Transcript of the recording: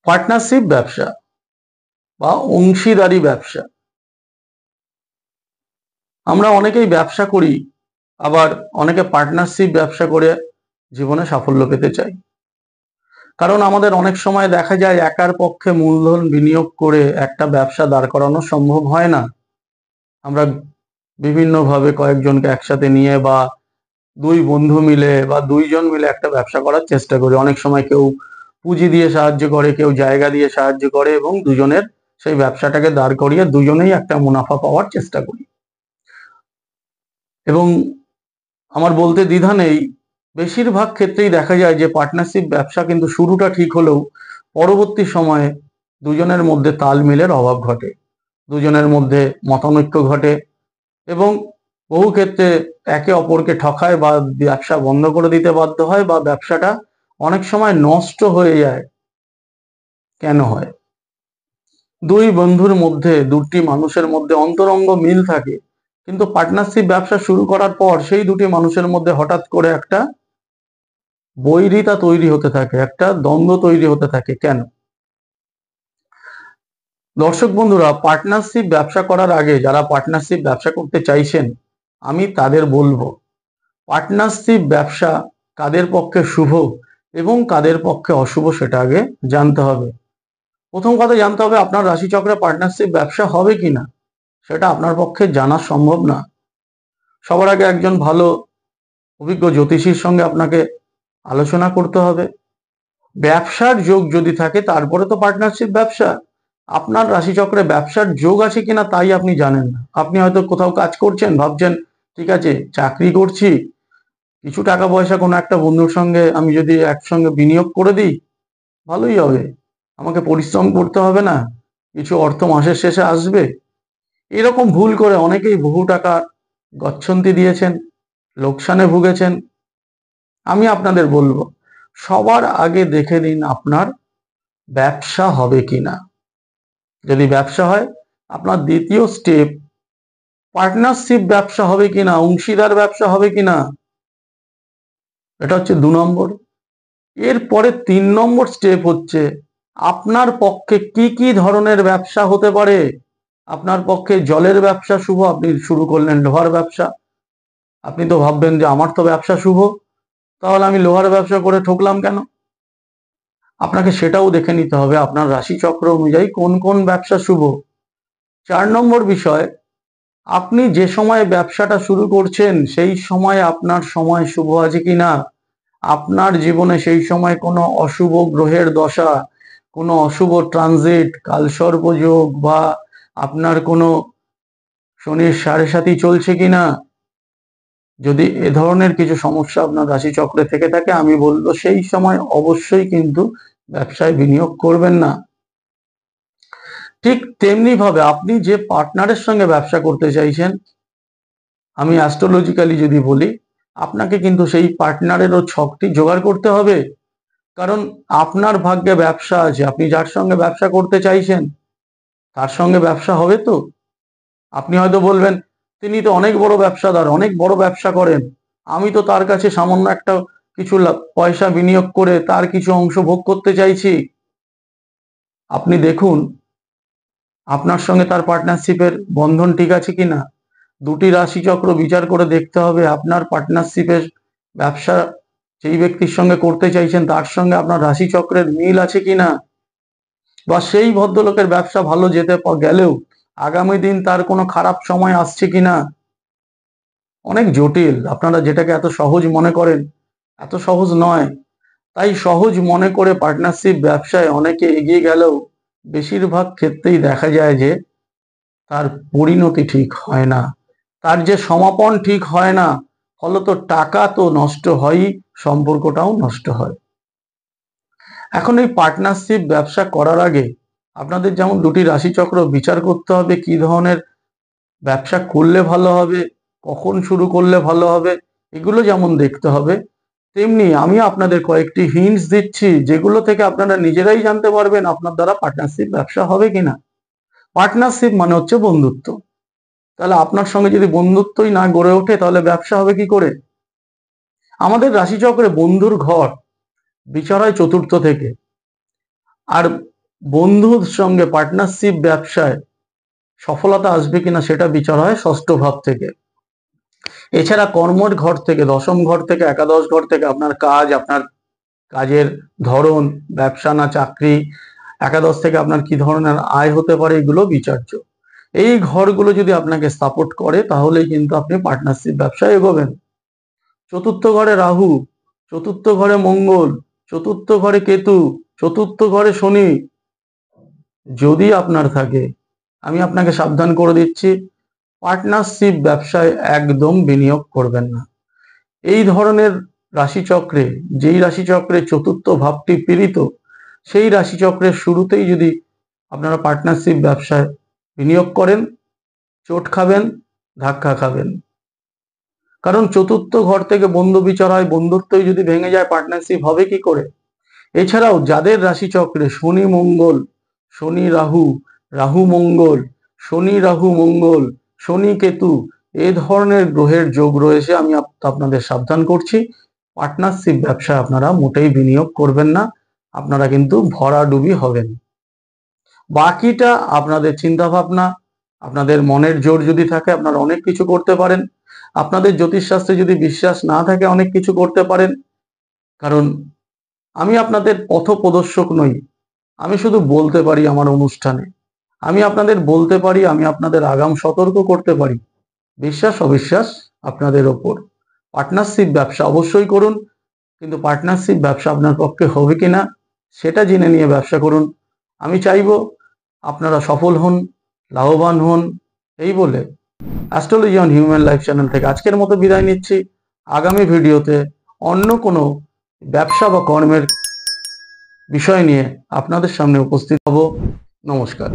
Partnership ব্যবসা বা অংশীদারি ব্যবসা, আমরা অনেকেই ব্যবসা করি, আবার অনেকে পার্টনারশিপ ব্যবসা করে জীবনে সাফল্য পেতে চাই। কারণ আমাদের অনেক সময় দেখা যায় একার পক্ষে মূলধন বিনিয়োগ করে একটা ব্যবসা দাঁড় করানো সম্ভব হয় না। আমরা বিভিন্নভাবে কয়েকজনকে একসাথে নিয়ে বা দুই বন্ধু মিলে বা দুইজন মিলে একটা ব্যবসা করার চেষ্টা করি। অনেক সময় কেউ পুঁজি দিয়ে সাহায্য করে, কেউ জায়গা দিয়ে সাহায্য করে, এবং দুজনের সেই ব্যবসাটাকে দাঁড় করিয়ে দুজনেই একটা মুনাফা পাওয়ার চেষ্টা করি। এবং আমার বলতে দ্বিধা নেই, বেশিরভাগ ক্ষেত্রেই দেখা যায় যে পার্টনারশিপ ব্যবসা কিন্তু শুরুটা ঠিক হলেও পরবর্তী সময়ে দুজনের মধ্যে তাল মিলের অভাব ঘটে, দুজনের মধ্যে মতানৈক্য ঘটে, এবং বহু ক্ষেত্রে একে অপরকে ঠকায় বা ব্যবসা বন্ধ করে দিতে বাধ্য হয়, বা ব্যবসাটা অনেক সময় নষ্ট হয়ে যায়। কেন হয়? দুই বন্ধুর মধ্যে, দুটি মানুষের মধ্যে অন্তরঙ্গ মিল থাকে, কিন্তু পার্টনারশিপ ব্যবসা শুরু করার পর সেই দুটি মানুষের মধ্যে হঠাৎ করে একটা বৈরিতা তৈরি হতে থাকে, একটা দ্বন্দ্ব তৈরি হতে থাকে। কেন? দর্শক বন্ধুরা, পার্টনারশিপ ব্যবসা করার আগে যারা পার্টনারশিপ ব্যবসা করতে চাইছেন, আমি তাদের বলবো, পার্টনারশিপ ব্যবসা কাদের পক্ষে শুভ এবং কাদের পক্ষে অশুভ সেটা আগে জানতে হবে। প্রথম কথা জানতে হবে আপনার রাশিচক্রে পার্টনারশিপ ব্যবসা হবে কিনা, সেটা আপনার পক্ষে জানা সম্ভব না। সবার আগে একজন ভালো অভিজ্ঞ জ্যোতিষীর সঙ্গে আপনাকে আলোচনা করতে হবে। ব্যবসার যোগ যদি থাকে তারপরে তো পার্টনারশিপ ব্যবসা। আপনার রাশিচক্রে ব্যবসার যোগ আছে কিনা তাই আপনি জানেন না। আপনি হয়তো কোথাও কাজ করছেন, ভাবছেন ঠিক আছে চাকরি করছি, কিছু টাকা পয়সা কোনো একটা বন্ধুর সঙ্গে আমি যদি একসঙ্গে বিনিয়োগ করে দিই ভালোই হবে, আমাকে পরিশ্রম করতে হবে না, কিছু অর্থ মাসের শেষে আসবে। এরকম ভুল করে অনেকেই বহু টাকা গচ্ছন্তি দিয়েছেন, লোকসানে ভুগেছেন। আমি আপনাদের বলবো, সবার আগে দেখে নিন আপনার ব্যবসা হবে কিনা। যদি ব্যবসা হয়, আপনার দ্বিতীয় স্টেপ পার্টনারশিপ ব্যবসা হবে কিনা, অংশীদার ব্যবসা হবে কিনা, এটা হচ্ছে 2 নম্বর। এরপরে 3 নম্বর স্টেপ হচ্ছে আপনার পক্ষে কি কি ধরনের ব্যবসা হতে পারে। আপনার পক্ষে জলের ব্যবসা শুভ, আপনি শুরু করলেন লোহার ব্যবসা। আপনি তো ভাববেন যে আমার তো ব্যবসা শুভ, তাহলে আমি লোহার ব্যবসা করে ঠকলাম কেন? আপনাকে সেটাও দেখে নিতে হবে আপনার রাশি চক্র অনুযায়ী কোন কোন ব্যবসা শুভ। 4 নম্বর বিষয়, আপনি যে সময় ব্যবসাটা শুরু করছেন সেই সময় আপনার সময় শুভ আছে কিনা। আপনার জীবনে সেই সময় কোনো অশুভ গ্রহের দশা, কোনো অশুভ ট্রানজিট, কালসর্প যোগ, বা আপনার কোনো শনির 7.5 চলছে কিনা। যদি এ ধরনের কিছু সমস্যা আপনার রাশিচক্রে থেকে থাকে, আমি বলবো সেই সময় অবশ্যই কিন্তু ব্যবসায় বিনিয়োগ করবেন না। ঠিক তেমনি ভাবে আপনি যে পার্টনারের সঙ্গে ব্যবসা করতে চাইছেন, আমি অ্যাস্ট্রোলজিক্যালি যদি বলি, আপনাকে কিন্তু সেই পার্টনারেরও ছকটি জোগাড় করতে হবে। কারণ আপনার ভাগ্যে ব্যবসা আছে, আপনি যার সঙ্গে ব্যবসা করতে চাইছেন তার সঙ্গে ব্যবসা হবে তো। আপনি হয়তো বলবেন তিনি তো অনেক বড় ব্যবসাদার, অনেক বড় ব্যবসা করেন, আমি তো তার কাছে সামান্য একটা কিছু পয়সা বিনিয়োগ করে তার কিছু অংশ ভোগ করতে চাইছি। আপনি দেখুন আপনার সঙ্গে তার পার্টনারশিপের বন্ধন ঠিক আছে কিনা। দুটি রাশিচক্র বিচার করে দেখতে হবে আপনার পার্টনারশিপের ব্যবসা যেই ব্যক্তির সঙ্গে করতে চাইছেন তার সঙ্গে আপনার রাশিচক্রের মিল আছে কিনা, বা সেই ভদ্রলোকের ব্যবসা ভালো যেতে গেলেও আগামী দিন তার কোনো খারাপ সময় আসছে কিনা। অনেক জটিল, আপনারা যেটাকে এত সহজ মনে করেন এত সহজ নয়। তাই সহজ মনে করে পার্টনারশিপ ব্যবসায় অনেকে এগিয়ে গেলেও বেশিরভাগ ক্ষেত্রেই দেখা যায় যে তার পরিণতি ঠিক হয় না, তার যে সমাপন ঠিক হয় না, ফলত টাকা তো নষ্ট হয়ই, সম্পর্কটাও নষ্ট হয়। এখন এই পার্টনারশিপ ব্যবসা করার আগে আপনাদের যেমন দুটি রাশিচক্র বিচার করতে হবে, কি ধরনের ব্যবসা করলে ভালো হবে, কখন শুরু করলে ভালো হবে, এগুলো যেমন দেখতে হবে, তেমনি আমি আপনাদের কয়েকটি হিন্টস দিচ্ছি যেগুলো থেকে আপনারা নিজেরাই জানতে পারবেন আপনার দ্বারা পার্টনারশিপ ব্যবসা হবে কিনা। পার্টনারশিপ মানে হচ্ছে বন্ধুত্ব, তাহলে আপনার সঙ্গে যদি বন্ধুত্বই না গড়ে ওঠে তাহলে ব্যবসা হবে কি করে। আমাদের রাশিচক্রে বন্ধুর ঘর বিচার হয় চতুর্থ থেকে, আর বন্ধুর সঙ্গে পার্টনারশিপ ব্যবসায় সফলতা আসবে কিনা সেটা বিচার হয় ষষ্ঠ ভাব থেকে। এছাড়া কর্মর ঘর থেকে, দশম ঘর থেকে, একাদশ ঘর থেকে আপনার কাজ, আপনার কাজের ধরন, ব্যবসা না চাকরি, একাদশ থেকে আপনার কি ধরনের আয় হতে পারে, এগুলো বিচার্য। এই ঘরগুলো যদি আপনাকে সাপোর্ট করে তাহলেই কিন্তু আপনি পার্টনারশিপ ব্যবসায় এগোবেন। চতুর্থ ঘরে রাহু, চতুর্থ ঘরে মঙ্গল, চতুর্থ ঘরে কেতু, চতুর্থ ঘরে শনি যদি আপনার থাকে, আমি আপনাকে সাবধান করে দিচ্ছি, পার্টনারশিপ ব্যবসায় একদম বিনিয়োগ করবেন না। এই ধরনের রাশিচক্রে, যেই রাশিচক্রে চতুর্থ ভাবটি পীড়িত, সেই রাশিচক্রের শুরুতেই যদি আপনারা পার্টনারশিপ ব্যবসায় বিনিয়োগ করেন, চোট খাবেন, ধাক্কা খাবেন। কারণ চতুর্থ ঘর থেকে বন্ধু বিচার হয়, বন্ধুত্বই যদি ভেঙে যায় পার্টনারশিপ হবে কি করে? এছাড়াও যাদের রাশিচক্রে শনি মঙ্গল, শনি রাহু, রাহু মঙ্গল, শনি রাহু মঙ্গল, শনি কেতু, এই ধরনের গ্রহের যোগ রয়েছে, আমি আপনাদের সাবধান করছি, পার্টনারশিপ ব্যবসায় আপনারা মোটেই বিনিয়োগ করবেন না, আপনারা কিন্তু ভরাডুবি হবেন। বাকিটা আপনাদের চিন্তা ভাবনা, আপনাদের মনের জোর যদি থাকে আপনারা অনেক কিছু করতে পারেন। আপনাদের জ্যোতিষশাস্ত্রে যদি বিশ্বাস না থাকে অনেক কিছু করতে পারেন। কারণ আমি আপনাদের পথ প্রদর্শক নই, আমি শুধু বলতে পারি আমার অনুষ্ঠানে, আমি আপনাদের বলতে পারি, আমি আপনাদের আগাম সতর্ক করতে পারি। বিশ্বাস অবিশ্বাস আপনাদের ওপর। পার্টনারশিপ ব্যবসা অবশ্যই করুন, কিন্তু পার্টনারশিপ ব্যবসা আপনার পক্ষে হবে কিনা সেটা জেনে নিয়ে ব্যবসা করুন। আমি চাইবো আপনারা সফল হন, লাভবান হন। এই বলে astrology on human life channel থেকে আজকের মতো বিদায় নিচ্ছি। আগামী ভিডিওতে অন্য কোনো ব্যবসা বা কর্মের বিষয় নিয়ে আপনাদের সামনে উপস্থিত হব। নমস্কার।